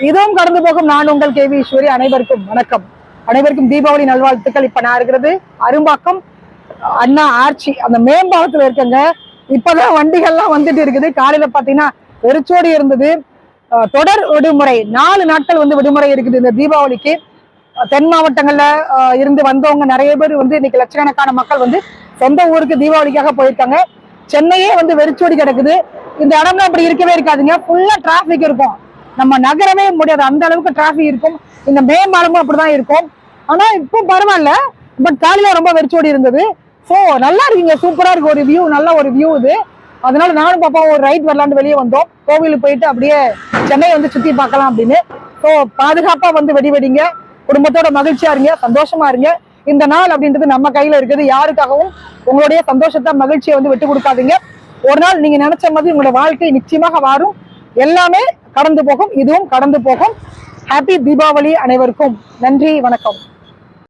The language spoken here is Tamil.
இதுவும் கடந்து போகும். நான் உங்கள் கேவி ஈஸ்வரி. அனைவருக்கும் வணக்கம். அனைவருக்கும் தீபாவளி நல்வாழ்த்துக்கள். இப்ப நான் இருக்கிறது அரும்பாக்கம் அண்ணா ஆர்ச்சி அந்த மேம்பாலத்துல இருக்கங்க. இப்பதான் வண்டிகள்லாம் வந்துட்டு இருக்குது. காலையில பாத்தீங்கன்னா வெறிச்சோடி இருந்தது. தொடர் விடுமுறை 4 நாட்கள் விடுமுறை இருக்குது இந்த தீபாவளிக்கு. தென் மாவட்டங்கள்ல இருந்து வந்தவங்க நிறைய பேர் இன்னைக்கு லட்சக்கணக்கான மக்கள் சொந்த ஊருக்கு தீபாவளிக்காக போயிருக்காங்க. சென்னையே வெறிச்சோடி கிடக்குது. இந்த இடம்லாம் அப்படி இருக்கவே இருக்காதுங்க. ஃபுல்லா டிராபிக் இருக்கும். நம்ம நகரவே முடியாது, அந்த அளவுக்கு டிராபிக் இருக்கும். இந்த மேம்பாலமும் அப்படிதான் இருக்கும். ஆனா இப்போ பரவாயில்ல, பட் காலையில ரொம்ப வெறிச்சோடி இருந்தது. ஸோ நல்லா இருக்குங்க, சூப்பரா இருக்கு. ஒரு வியூ, நல்ல ஒரு வியூ இது. அதனால நானும் பாப்பா ஒரு ரைட் வரலான்னு வெளியே வந்தோம். கோவிலுக்கு போயிட்டு அப்படியே சென்னையை சுத்தி பார்க்கலாம் அப்படின்னு. ஸோ பாதுகாப்பா வெடிங்க, குடும்பத்தோட மகிழ்ச்சியா இருங்க, சந்தோஷமா இருங்க. இந்த நாள் அப்படின்றது நம்ம கையில இருக்குது. யாருக்காகவும் உங்களுடைய சந்தோஷத்தை மகிழ்ச்சியை விட்டு கொடுக்காதீங்க. ஒரு நாள் நீங்க நினைச்ச மாதிரி உங்களோட வாழ்க்கை நிச்சயமாக வாரும். எல்லாமே கடந்து போகும், இதுவும் கடந்து போகும். ஹாப்பி தீபாவளி அனைவருக்கும். நன்றி, வணக்கம்.